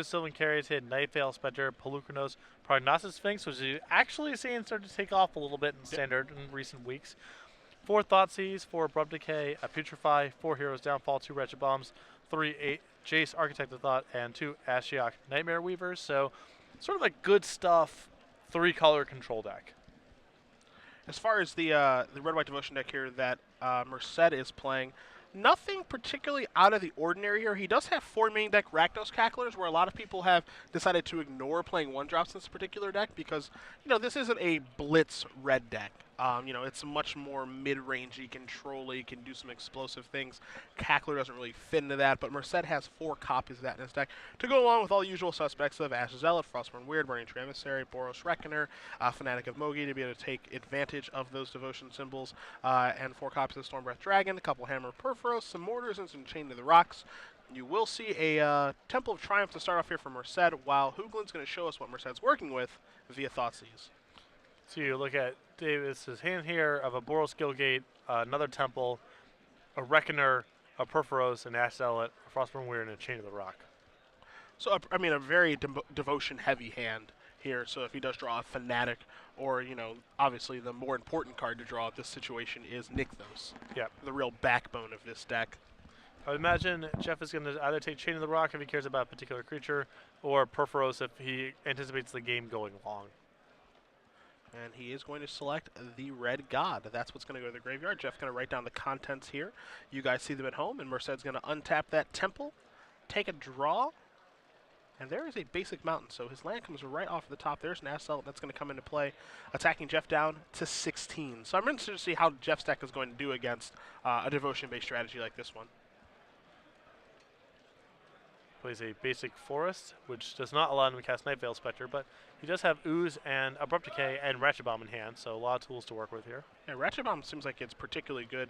Davis Sylvan Caryatid, Night Veil Spectre, Pelucranos, Prognosis Sphinx, which is actually seeing start to take off a little bit in Standard in recent weeks. 4 Thoughtseize, 4 Abrupt Decay, a Putrefy, 4 Heroes Downfall, 2 Wretched Bombs, 3 Jace Architect of Thought, and 2 Ashiok Nightmare Weavers. So sort of like good stuff, 3-color control deck. As far as the red-white devotion deck here that Merced is playing, nothing particularly out of the ordinary here. He does have 4 main deck Rakdos Cacklers, where a lot of people have decided to ignore playing 1-drops in this particular deck because, this isn't a blitz red deck. It's much more mid-rangey, control-y, can do some explosive things. Cackler doesn't really fit into that, but Merced has 4 copies of that in his deck to go along with all the usual suspects of Ash Zealot, Frostborn Weird, Burning Tree Emissary, Boros Reckoner, Fanatic of Mogi to be able to take advantage of those devotion symbols, and 4 copies of Stormbreath Dragon, a couple Hammer of Perforos, some Mortars, and some Chain to the Rocks. You will see a Temple of Triumph to start off here for Merced, while Hoogland's going to show us what Merced's working with via Thoughtseize. So you look at Davis's hand here of a Boros Guildgate, another Temple, a Reckoner, a Perforos, an Ash Zealot, a Frostborn Weird, and a Chain of the Rock. So, a very devotion-heavy hand here. So if he does draw a Fanatic, or, obviously the more important card to draw at this situation is Nykthos. Yep. The real backbone of this deck. I would imagine Jeff is going to either take Chain of the Rock if he cares about a particular creature, or Perforos if he anticipates the game going long. And he is going to select the Red God. That's what's going to go to the graveyard. Jeff's going to write down the contents here. You guys see them at home, and Merced's going to untap that Temple, take a draw, and there is a basic mountain. So his land comes right off the top. There's an Ash Zealot that's going to come into play, attacking Jeff down to 16. So I'm interested to see how Jeff's deck is going to do against a devotion-based strategy like this one. Plays a basic Forest, which does not allow him to cast Night Veil Spectre, but he does have Ooze and Abrupt Decay and Ratchet Bomb in hand, so a lot of tools to work with here. Yeah, Ratchet Bomb seems like it's particularly good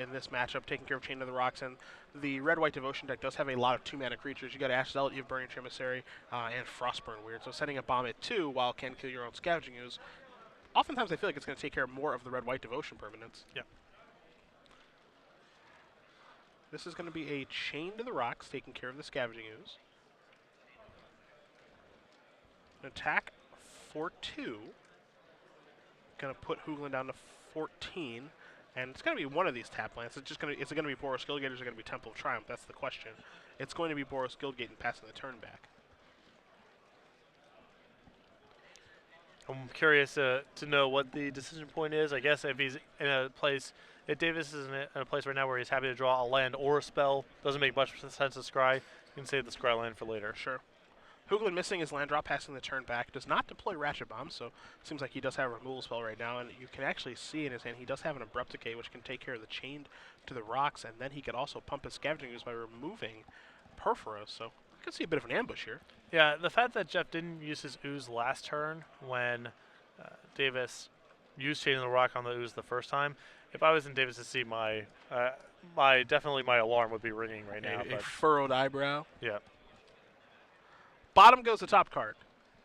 in this matchup, taking care of Chain of the Rocks, and the red-white devotion deck does have a lot of 2-mana creatures. You got Ash Zealot, you have Burning Tree Emissary, and Frostburn Weird, so setting a bomb at 2 while it can kill your own Scavenging Ooze, oftentimes I feel like it's going to take care of more of the red-white devotion permanents. Yeah. This is going to be a Chain to the Rocks, taking care of the Scavenging Ooze. Attack for 2. Going to put Hoogland down to 14. And it's going to be one of these tap lands. Is it going to be Boros Guildgate or is it going to be Temple of Triumph? That's the question. It's going to be Boros Guildgate and passing the turn back. I'm curious to know what the decision point is. I guess if he's in a place, if Davis is in a place right now where he's happy to draw a land or a spell, doesn't make much sense to scry, you can save the scry land for later. Sure. Hoogland missing his land drop, passing the turn back, does not deploy Ratchet Bomb, so it seems like he does have a removal spell right now, and you can actually see in his hand he does have an Abrupt Decay, which can take care of the Chained to the Rocks, and then he could also pump his Scavenging Ooze by removing Perforos, so you can see a bit of an ambush here. Yeah, the fact that Jeff didn't use his Ooze last turn when Davis used Chain of the Rock on the Ooze the first time, if I was in Davis' seat, my alarm would be ringing right now. A furrowed eyebrow. Yeah. Bottom goes the top card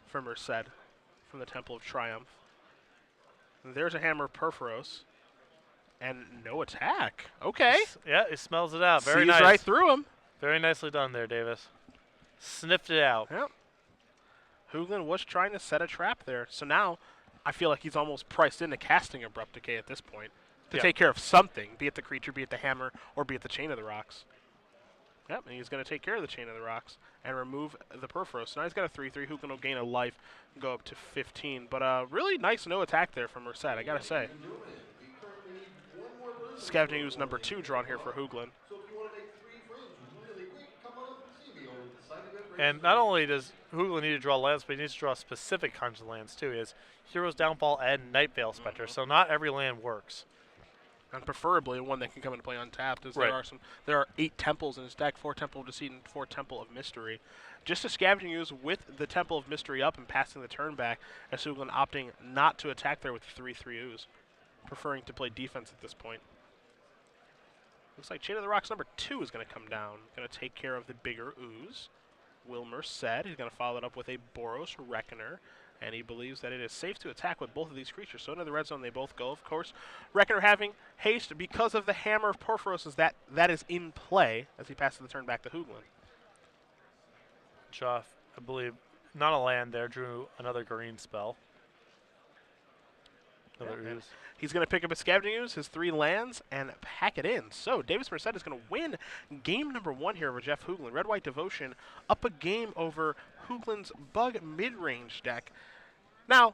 for Merced from the Temple of Triumph. And there's a Hammer of Perforos. And no attack. Okay. Yeah, he smells it out. Very Sees nice. right through him. Very nicely done there, Davis. Sniffed it out. Yep. Hoogland was trying to set a trap there. So now I feel like he's almost priced into casting Abrupt Decay at this point to take care of something, be it the creature, be it the hammer, or be it the Chain of the Rocks. Yep, and he's going to take care of the Chain of the Rocks and remove the Perforos. So now he's got a 3/3. Hoogland will gain a life and go up to 15. But really nice no attack there from Merced, I got to say. Scavenging Ooze number 2 drawn here for Hoogland. And not only does Hoogland need to draw lands, but he needs to draw specific kinds of lands too. He has Hero's Downfall and Night Veil Spectre, so not every land works. And preferably one that can come into play untapped, as right. there are 8 temples in his deck, 4 Temple of Deceit and 4 Temple of Mystery. Just a Scavenging Ooze with the Temple of Mystery up and passing the turn back, as Hoogland opting not to attack there with the 3/3 Ooze, preferring to play defense at this point. Looks like Chain of the Rocks number 2 is going to come down, going to take care of the bigger Ooze. Will Merced, he's going to follow it up with a Boros Reckoner, and he believes that it is safe to attack with both of these creatures. So into the red zone they both go. Of course, Reckoner having haste because of the Hammer of Perforos, that is in play as he passes the turn back to Hoogland. Jeff, I believe, not a land there, drew another green spell. Another Yeah, and ooze. he's going to pick up his Scavenging Ooze, his 3 lands, and pack it in. So Davis Merced is going to win game number 1 here over Jeff Hoogland. Red-White Devotion up a game over Hoogland's Bug mid-range deck. Now,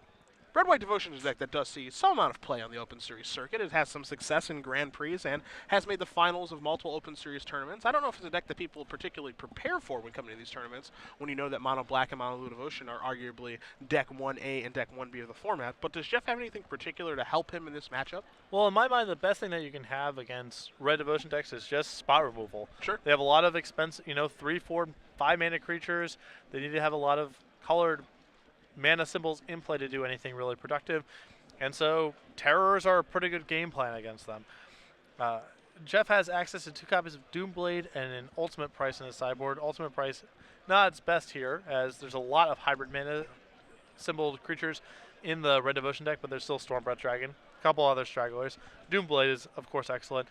Red-White Devotion is a deck that does see some amount of play on the Open Series circuit. It has some success in Grand Prix and has made the finals of multiple Open Series tournaments. I don't know if it's a deck that people particularly prepare for when coming to these tournaments, when you know that Mono Black and Mono Blue Devotion are arguably deck 1A and deck 1B of the format. But does Jeff have anything particular to help him in this matchup? Well, in my mind, the best thing that you can have against red devotion decks is just spot removal. Sure. They have a lot of expensive, 3, 4, 5 mana creatures. They need to have a lot of colored mana symbols in play to do anything really productive. And so terrors are a pretty good game plan against them. Jeff has access to 2 copies of Doomblade and an ultimate price in his sideboard. Ultimate price, not its best here, as there's a lot of hybrid mana symbol creatures in the red devotion deck, but there's still Stormbreath Dragon, a couple other stragglers. Doomblade is, of course, excellent.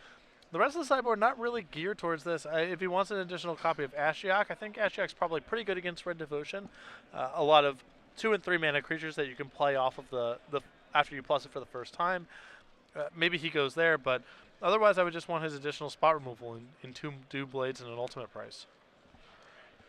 The rest of the sideboard not really geared towards this. If he wants an additional copy of Ashiok, I think Ashiok's probably pretty good against red devotion. A lot of 2 and 3 mana creatures that you can play off of the after you plus it for the first time. Maybe he goes there, but otherwise I would just want his additional spot removal in 2 Doomblades and an ultimate price.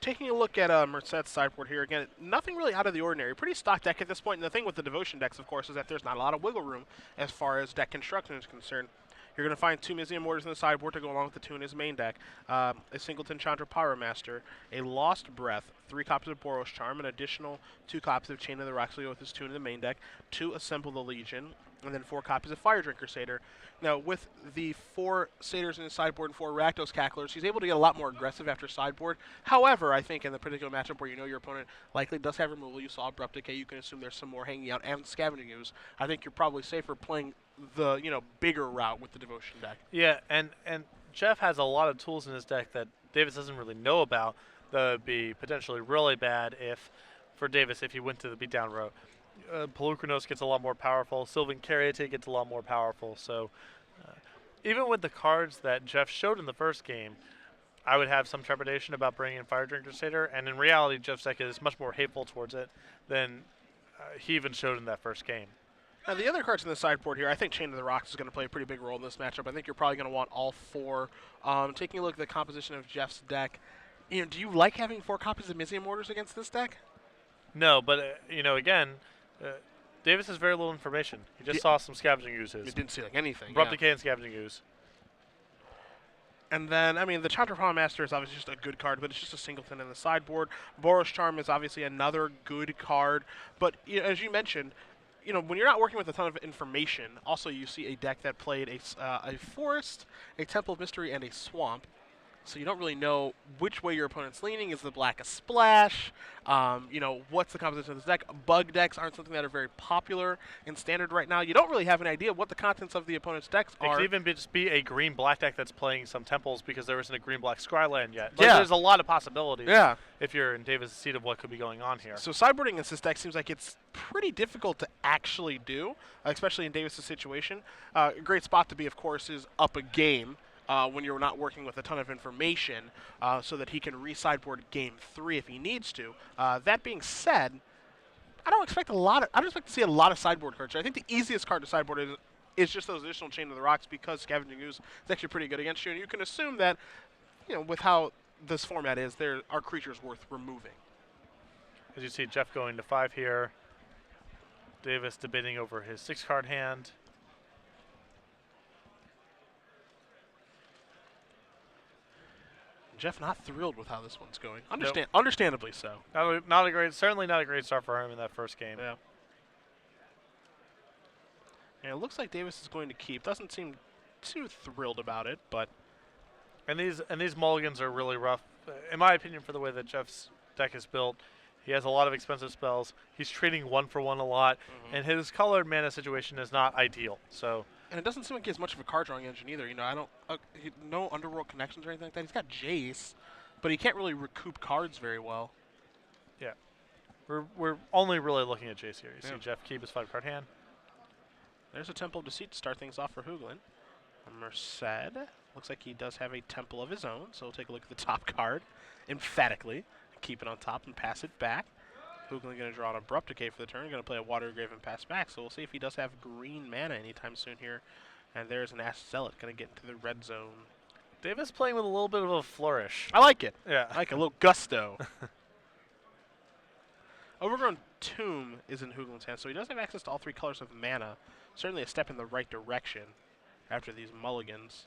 Taking a look at Merced's sideboard here, again, nothing really out of the ordinary. Pretty stock deck at this point, and the thing with the Devotion decks, of course, is that there's not a lot of wiggle room as far as deck construction is concerned. You're going to find 2 Mizium Mortars in the sideboard to go along with the 2 in his main deck, a Singleton Chandra Pyromaster, a Lost Breath, 3 copies of Boros Charm, an additional 2 copies of Chain of the Rocks to go with his 2 in the main deck, 2 Assemble the Legion, and then 4 copies of Fire Drinker Satyr. Now, with the 4 Satyrs in his sideboard and 4 Rakdos Cacklers, he's able to get a lot more aggressive after sideboard. However, I think in the particular matchup where you know your opponent likely does have removal, you saw Abrupt Decay, you can assume there's some more hanging out and Scavenging Ooze. I think you're probably safer playing the bigger route with the Devotion deck. Yeah, and Jeff has a lot of tools in his deck that Davis doesn't really know about that would be potentially really bad for Davis if he went to the beatdown route. Pelucranos gets a lot more powerful. Sylvan Caryatid gets a lot more powerful. So even with the cards that Jeff showed in the first game, I would have some trepidation about bringing in Fire Drinker Satyr, and in reality, Jeff's deck is much more hateful towards it than he even showed in that first game. Now, the other cards in the sideboard here, I think Chain of the Rocks is going to play a pretty big role in this matchup. I think you're probably going to want all 4. Taking a look at the composition of Jeff's deck, do you like having 4 copies of Mizium Mortars against this deck? No, but, again, Davis has very little information. He just saw some Scavenging Oozes. It didn't see like anything. Abrupt Decay and Scavenging Ooze. And then, the Chandra Pyromaster is obviously just a good card, but it's just a singleton in the sideboard. Boros Charm is obviously another good card. But as you mentioned, when you're not working with a ton of information, also you see a deck that played a Forest, a Temple of Mystery, and a Swamp. So you don't really know which way your opponent's leaning. Is the black a splash? What's the composition of this deck? Bug decks aren't something that are very popular in Standard right now. You don't really have an idea what the contents of the opponent's decks are. It could even just be a green-black deck that's playing some temples because there isn't a green-black Scryland yet. Yeah. There's a lot of possibilities if you're in Davis' seat of what could be going on here. So sideboarding against this deck seems like it's pretty difficult to actually do, especially in Davis' situation. A great spot to be, of course, is up a game. When you're not working with a ton of information, so that he can re-sideboard game 3 if he needs to. That being said, I don't expect to see a lot of sideboard cards. I think the easiest card to sideboard is just those additional Chain of the Rocks because Scavenging Ooze is actually pretty good against you, and you can assume that, with how this format is, there are creatures worth removing. As you see, Jeff going to 5 here. Davis debating over his 6-card hand. Jeff not thrilled with how this one's going. Nope. Understandably so. Certainly not a great start for him in that first game. Yeah. And it looks like Davis is going to keep. Doesn't seem too thrilled about it, but. And these mulligans are really rough, in my opinion, for the way that Jeff's deck is built. He has a lot of expensive spells. He's trading 1-for-1 a lot, and his colored mana situation is not ideal. So. And it doesn't seem like he has much of a card drawing engine either. No Underworld connections or anything like that. He's got Jace, but he can't really recoup cards very well. Yeah. We're only really looking at Jace here. You see Jeff keep his 5-card hand. There's a Temple of Deceit to start things off for Hoogland. Merced. Looks like he does have a Temple of his own, so we'll take a look at the top card emphatically. Keep it on top and pass it back. Hoogland going to draw an Abrupt Decay for the turn. Going to play a Water Grave and pass back. So we'll see if he does have green mana anytime soon here. And there's an Ash Zealot going to get into the red zone. Davis playing with a little bit of a flourish. I like it. Yeah. I like a little gusto. Overgrown Tomb is in Hoogland's hand, so he does have access to all 3 colors of mana. Certainly a step in the right direction after these mulligans.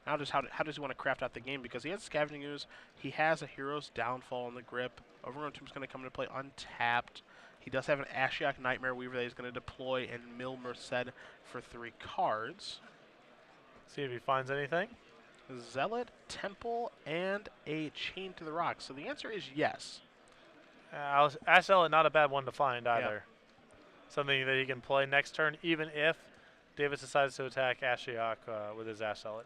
Now just how does he want to craft out the game? Because he has Scavenging Ooze, he has a Hero's Downfall in the grip. Overgrown Tomb is going to come into play untapped. He does have an Ashiok Nightmare Weaver that he's going to deploy and mill Merced for 3 cards. See if he finds anything. Zealot, Temple, and a Chain to the Rocks. So the answer is yes. Ash Zealot, not a bad one to find either. Something that he can play next turn, even if Davis decides to attack Ashiok with his Ash Zealot.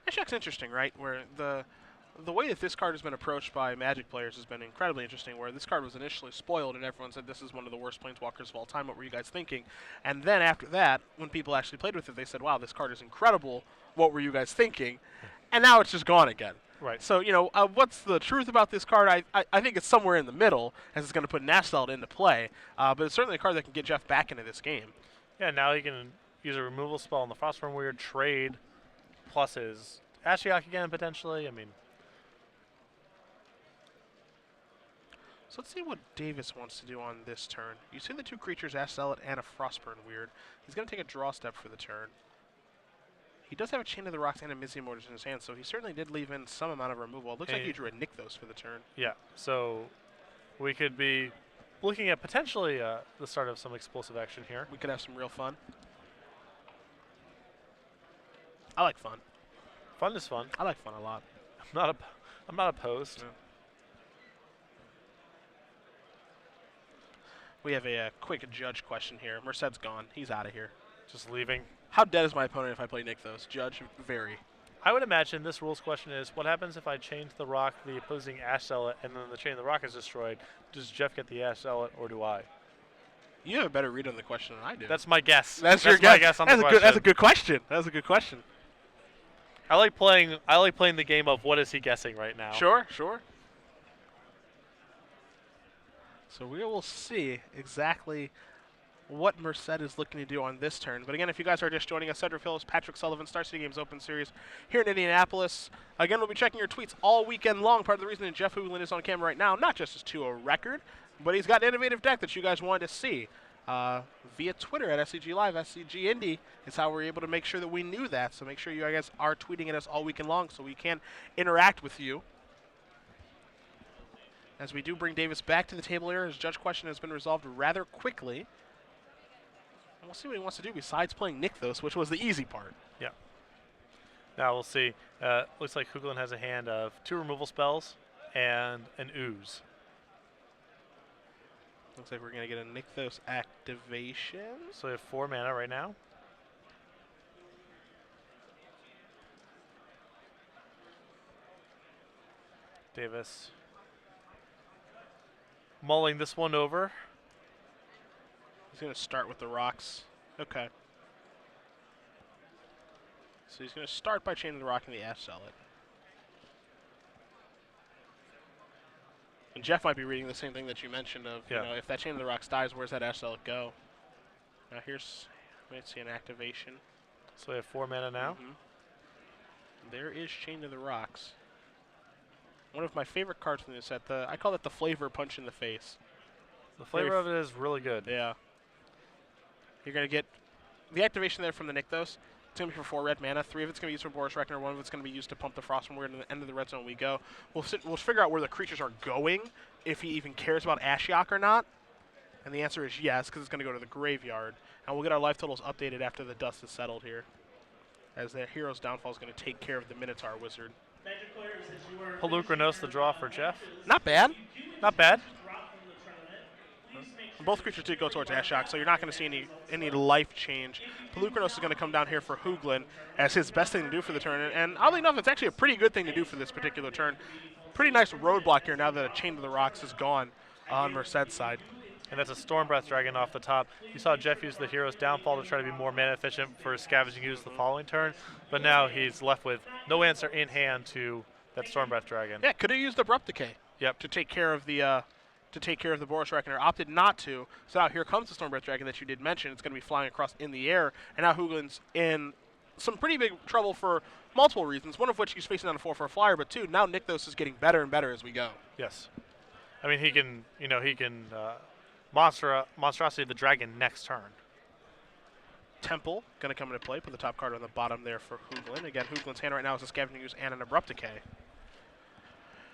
Ashiok's interesting, right? Where the way that this card has been approached by Magic players has been incredibly interesting, where this card was initially spoiled and everyone said this is one of the worst Planeswalkers of all time, what were you guys thinking? And then after that, when people actually played with it, they said, wow, this card is incredible, what were you guys thinking? And now it's just gone again. Right. So, what's the truth about this card? I think it's somewhere in the middle, as it's going to put Ash Zealot into play, but it's certainly a card that can get Jeff back into this game. Yeah, now he can use a removal spell on the Frostborn Weird, trade, plus his Ashiok again, potentially. I mean, so let's see what Davis wants to do on this turn. You see the 2 creatures, Ash Zealot and a Frostburn Weird. He's going to take a draw step for the turn. He does have a Chain of the Rocks and a Mizzy Mortars in his hand, so he certainly did leave in some amount of removal. It looks like he drew a Nykthos for the turn. Yeah, so we could be looking at potentially the start of some explosive action here. We could have some real fun. I like fun. Fun is fun. I like fun a lot. I'm not opposed. Yeah. We have a quick judge question here. Merced's gone. He's out of here. Just leaving. How dead is my opponent if I play Nykthos? Judge, very. I would imagine this rules question is, what happens if I chain to the rock the opposing Ash Zealot and then the chain of the rock is destroyed? Does Jeff get the Ash Zealot or do I? You have a better read on the question than I do. That's my guess. That's your my guess. guess on the question. That's a good question. That's a good question. I like playing the game of what is he guessing right now. Sure, sure. So we will see exactly what Merced is looking to do on this turn. But again, if you guys are just joining us, Cedric Phillips, Patrick Sullivan, Star City Games Open Series here in Indianapolis. Again, we'll be checking your tweets all weekend long. Part of the reason that Jeff Hoogland is on camera right now, not just to a record, but he's got an innovative deck that you guys wanted to see. Via Twitter at SCG Live, SCGINDY is how we're able to make sure that we knew that. So make sure you guys are tweeting at us all weekend long so we can interact with you. As we do bring Davis back to the table here, his judge question has been resolved rather quickly. And we'll see what he wants to do besides playing Nykthos, which was the easy part. Yeah. Now we'll see. Looks like Hoogland has a hand of 2 removal spells and an ooze. Looks like we're going to get a Nykthos activation. So we have 4 mana right now. Davis mulling this one over. He's going to start with the rocks. Okay. So he's going to start by chaining the rock and the Ash Zealot. And Jeff might be reading the same thing that you mentioned of, you know, if that Chain of the Rocks dies, where's that Ash Zealot go? Now here's, let's see, an activation. So we have 4 mana now. There is Chain of the Rocks. One of my favorite cards from this set. I call it the flavor punch in the face. The flavor of it is really good. Yeah. You're going to get the activation there from the Nykthos. It's going to be for 4 red mana. 3 of it's going to be used for Boris Reckoner. 1 of it's going to be used to pump the Frostborn Weird, and at the end of the red zone we go. We'll figure out where the creatures are going, if he even cares about Ashiok or not. And the answer is yes, because it's going to go to the graveyard. And we'll get our life totals updated after the dust is settled here, as the Hero's Downfall is going to take care of the Minotaur Wizard. Pelucranos the draw for Jeff. Not bad. Not bad. Both creatures did go towards Ashiok, so you're not going to see any life change. Pelucranos is going to come down here for Hoogland as his best thing to do for the turn. And oddly enough, it's actually a pretty good thing to do for this particular turn. Pretty nice roadblock here now that a Chain of the Rocks is gone on Merced's side. And that's a Stormbreath Dragon off the top. You saw Jeff use the Hero's Downfall to try to be more mana efficient for his Scavenging Ooze the following turn, but now he's left with no answer in hand to that Stormbreath Dragon. Yeah, could have used Abrupt Decay. Yep. to take care of the Boros Reckoner. Opted not to. So now here comes the Stormbreath Dragon that you did mention. It's going to be flying across in the air, and now Hoogland's in some pretty big trouble for multiple reasons. One of which he's facing down a 4/4 flyer, but two, now Nykthos is getting better and better as we go. Yes. I mean, he can monstrosity the dragon next turn. Temple going to come into play. Put the top card on the bottom there for Hoogland. Again, Hoogland's hand right now is a Scavenging Ooze and an Abrupt Decay.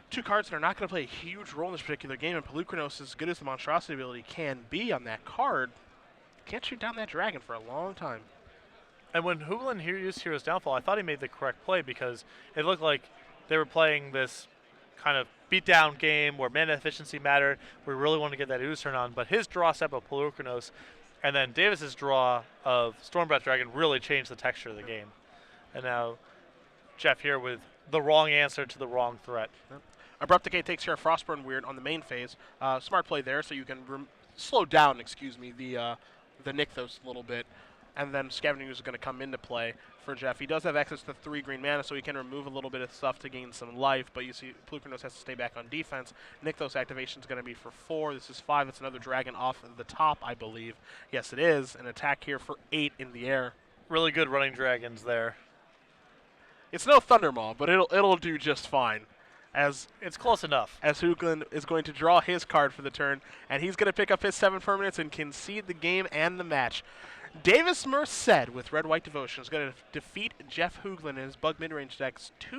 Two cards that are not going to play a huge role in this particular game, and Pelucranos, as good as the monstrosity ability can be on that card, can't shoot down that dragon for a long time. And when Hoogland used Hero's Downfall, I thought he made the correct play because it looked like they were playing this kind of beatdown game where mana efficiency mattered. We really wanted to get that ooze turn on, but his draw step of Pelucranos and then Davis's draw of Stormbreath Dragon really changed the texture of the game. And now Jeff here with the wrong answer to the wrong threat. Yep. Abrupt Decay takes care of Frostburn Weird on the main phase. Smart play there, so you can slow down, the Nykthos a little bit. And then Scavenging Ooze is going to come into play for Jeff. He does have access to 3 green mana, so he can remove a little bit of stuff to gain some life, but you see Pelucranos has to stay back on defense. Nykthos activation is going to be for 4. This is 5. It's another dragon off of the top, I believe. Yes, it is. An attack here for 8 in the air. Really good running dragons there. It's no Thundermaw, but it'll do just fine. As it's close enough. As Hoogland is going to draw his card for the turn, and he's going to pick up his 7 permanents and concede the game and the match. Davis Merced with Red-White Devotion is going to defeat Jeff Hoogland in his Bug Midrange decks 2